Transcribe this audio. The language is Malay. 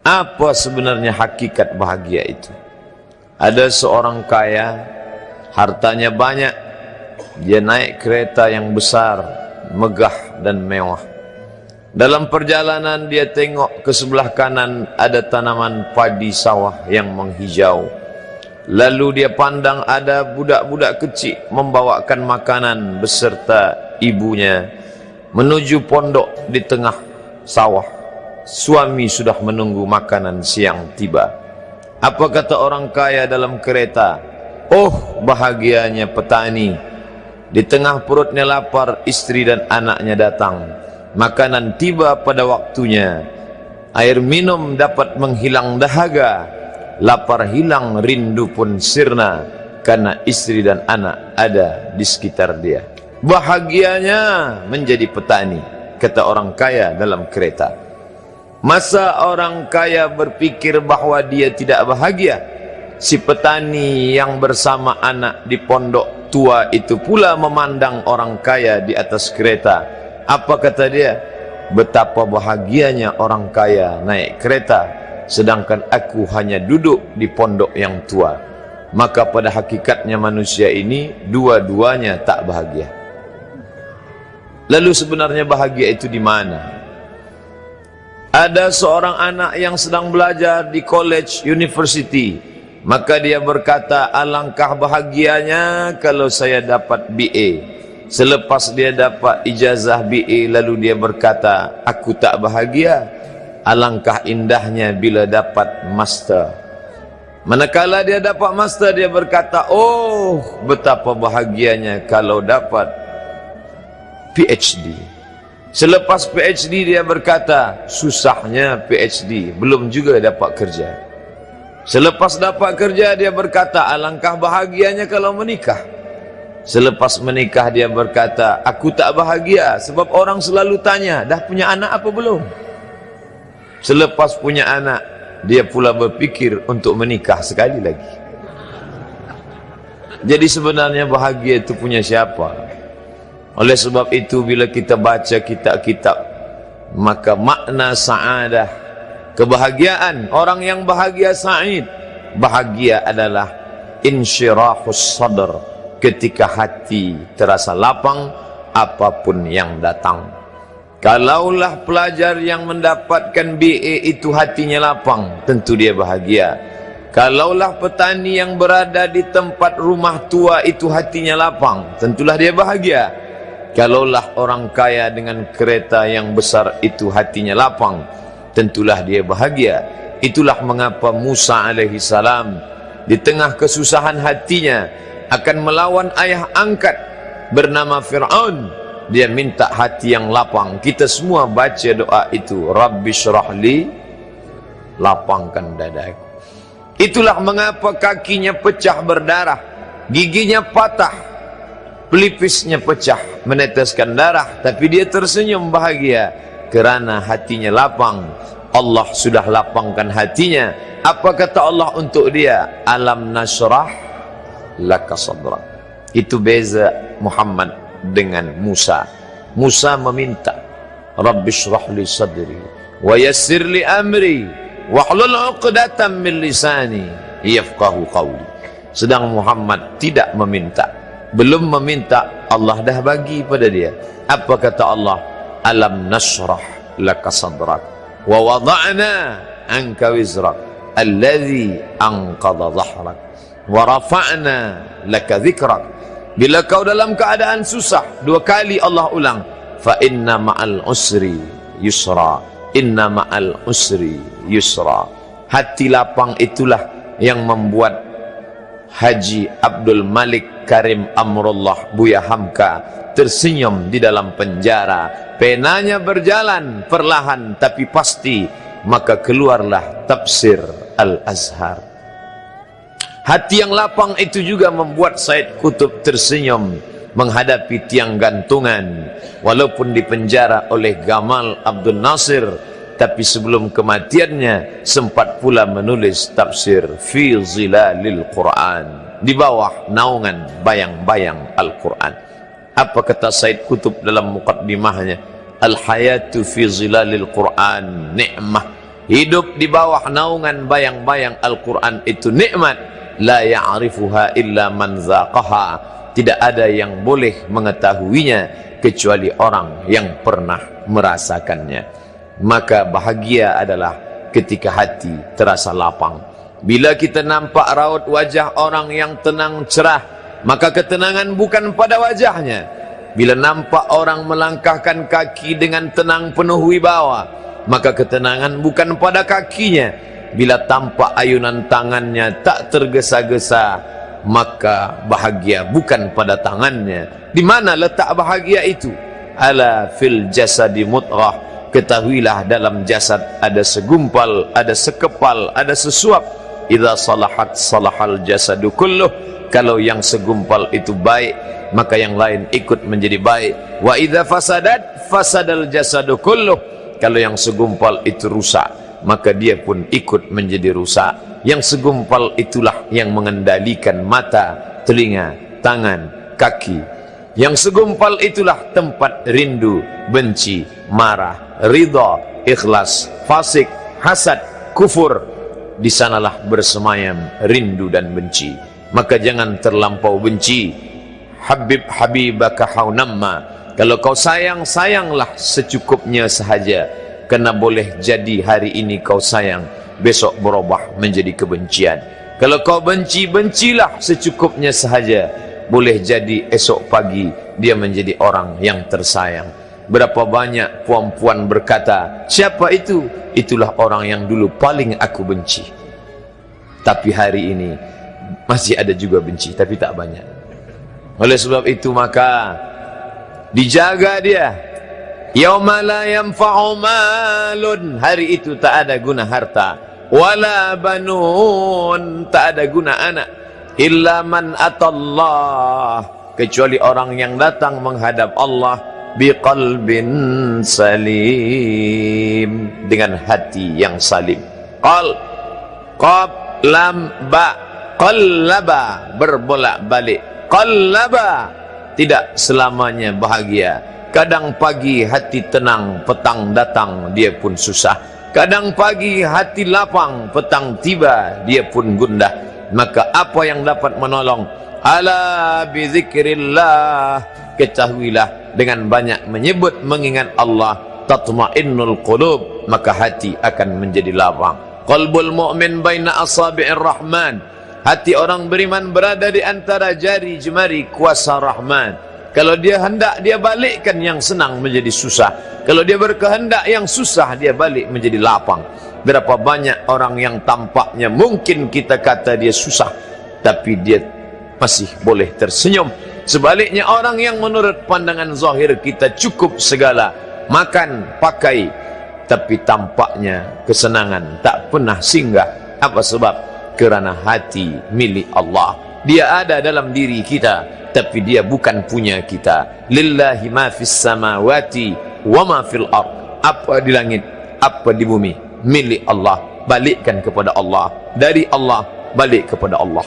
Apa sebenarnya hakikat bahagia itu? Ada seorang kaya, hartanya banyak, dia naik kereta yang besar, megah dan mewah. Dalam perjalanan dia tengok ke sebelah kanan ada tanaman padi sawah yang menghijau. Lalu dia pandang ada budak-budak kecil membawakan makanan beserta ibunya menuju pondok di tengah sawah. Suami sudah menunggu makanan siang tiba. Apa kata orang kaya dalam kereta? Oh, bahagianya petani. Di tengah perutnya lapar, istri dan anaknya datang. Makanan tiba pada waktunya. Air minum dapat menghilang dahaga. Lapar hilang, rindu pun sirna, karena istri dan anak ada di sekitar dia. Bahagianya menjadi petani, kata orang kaya dalam kereta. Masa orang kaya berpikir bahwa dia tidak bahagia? Si petani yang bersama anak di pondok tua itu pula memandang orang kaya di atas kereta. Apa kata dia? Betapa bahagianya orang kaya naik kereta, sedangkan aku hanya duduk di pondok yang tua. Maka pada hakikatnya manusia ini dua-duanya tak bahagia. Lalu sebenarnya bahagia itu di mana? Ada seorang anak yang sedang belajar di college, university. Maka dia berkata, alangkah bahagianya kalau saya dapat BA. Selepas dia dapat ijazah BA, lalu dia berkata, aku tak bahagia. Alangkah indahnya bila dapat master. Manakala dia dapat master, dia berkata, oh, betapa bahagianya kalau dapat PhD. Selepas PhD dia berkata, susahnya PhD, belum juga dapat kerja. Selepas dapat kerja dia berkata, alangkah bahagianya kalau menikah. Selepas menikah dia berkata, aku tak bahagia sebab orang selalu tanya, dah punya anak apa belum? Selepas punya anak, dia pula berpikir untuk menikah sekali lagi. Jadi sebenarnya bahagia itu punya siapa? Oleh sebab itu bila kita baca kitab-kitab, maka makna sa'adah, kebahagiaan, orang yang bahagia sa'id, bahagia adalah insyirahus sadr, ketika hati terasa lapang apapun yang datang. Kalaulah pelajar yang mendapatkan BA itu hatinya lapang, tentu dia bahagia. Kalaulah petani yang berada di tempat rumah tua itu hatinya lapang, tentulah dia bahagia. Kalaulah orang kaya dengan kereta yang besar itu hatinya lapang, tentulah dia bahagia. Itulah mengapa Musa alaihi salam di tengah kesusahan hatinya akan melawan ayah angkat bernama Fir'aun. Dia minta hati yang lapang. Kita semua baca doa itu, Rabbi syrahli, lapangkan dadaku. Itulah mengapa kakinya pecah berdarah, giginya patah, pelipisnya pecah, meneteskan darah, tapi dia tersenyum bahagia kerana hatinya lapang. Allah sudah lapangkan hatinya. Apa kata Allah untuk dia? Alam nasrah laka sadrak. Itu beza Muhammad dengan Musa. Musa meminta, Rabbi shrah li sadri wa yassir li amri wahlul 'uqdatam min lisani yafqahu qawli. Sedang Muhammad tidak meminta. Belum meminta, Allah dah bagi pada dia. Apa kata Allah? Alam nasrah laka sadrak wa wada'na anka wizrak alladhi anqadha dhahrak wa rafa'na laka dhikrak. Bila kau dalam keadaan susah, dua kali Allah ulang, fa inna ma'al usri yusra, inna ma'al usri yusra. Hati lapang itulah yang membuat Haji Abdul Malik Karim Amrullah Buya Hamka tersenyum di dalam penjara. Penanya berjalan perlahan tapi pasti, maka keluarlah tafsir Al-Azhar. Hati yang lapang itu juga membuat Said Qutb tersenyum menghadapi tiang gantungan, walaupun dipenjara oleh Gamal Abdul Nasir, tapi sebelum kematiannya sempat pula menulis tafsir Fi Zilalil Quran, di bawah naungan bayang-bayang Al-Quran. Apa kata Said Qutb dalam muqaddimahnya? Al-hayatu fi zilalil Quran ni'mah hidup di bawah naungan bayang-bayang Al-Quran itu nikmat. La ya'rifuha illa man zaqaha. Tidak ada yang boleh mengetahuinya kecuali orang yang pernah merasakannya. Maka bahagia adalah ketika hati terasa lapang. Bila kita nampak raut wajah orang yang tenang cerah, maka ketenangan bukan pada wajahnya. Bila nampak orang melangkahkan kaki dengan tenang penuh wibawa, maka ketenangan bukan pada kakinya. Bila tampak ayunan tangannya tak tergesa-gesa, maka bahagia bukan pada tangannya. Di mana letak bahagia itu? Ala fil jasadi mudghah. Ketahuilah dalam jasad ada segumpal, ada sekepal, ada sesuap. Idza salahat salahal jasadu kulluh. Kalau yang segumpal itu baik, maka yang lain ikut menjadi baik. Wa idza fasadat fasadal jasadu kulluh. Kalau yang segumpal itu rusak, maka dia pun ikut menjadi rusak. Yang segumpal itulah yang mengendalikan mata, telinga, tangan, kaki. Yang segumpal itulah tempat rindu, benci, marah, ridha, ikhlas, fasik, hasad, kufur. Di sanalah bersemayam rindu dan benci. Maka jangan terlampau benci. Habib habibaka haunamma. Kalau kau sayang, sayanglah secukupnya sahaja. Karena boleh jadi hari ini kau sayang, besok berubah menjadi kebencian. Kalau kau benci, bencilah secukupnya sahaja. Boleh jadi esok pagi dia menjadi orang yang tersayang. Berapa banyak puan-puan berkata, siapa itu? Itulah orang yang dulu paling aku benci. Tapi hari ini masih ada juga benci, tapi tak banyak. Oleh sebab itu maka dijaga dia. Yauma la yanfa'u malun. Hari itu tak ada guna harta. Wala banun. Tak ada guna anak. Illa man atallah. Kecuali orang yang datang menghadap Allah biqalbin salim, dengan hati yang salim. Qaf lam ba, qallaba, berbolak-balik. Qallaba, tidak selamanya bahagia. Kadang pagi hati tenang, petang datang dia pun susah. Kadang pagi hati lapang, petang tiba dia pun gundah. Maka apa yang dapat menolong? Ala bizikrillah. Ketahuilah dengan banyak menyebut mengingat Allah, tatma'innul qulub, maka hati akan menjadi lapang. Qalbul mu'min baina asabi'ir rahman. Hati orang beriman berada di antara jari jemari kuasa Rahman. Kalau dia hendak, dia balikkan yang senang menjadi susah. Kalau dia berkehendak yang susah, dia balik menjadi lapang. Berapa banyak orang yang tampaknya mungkin kita kata dia susah, tapi dia masih boleh tersenyum. Sebaliknya orang yang menurut pandangan zahir kita cukup segala, makan, pakai, tapi tampaknya kesenangan tak pernah singgah. Apa sebab? Kerana hati milik Allah. Dia ada dalam diri kita, tapi dia bukan punya kita. Lillahi ma fis samawati wa ma fil ard. Apa di langit, apa di bumi, milik Allah. Balikkan kepada Allah. Dari Allah, balik kepada Allah.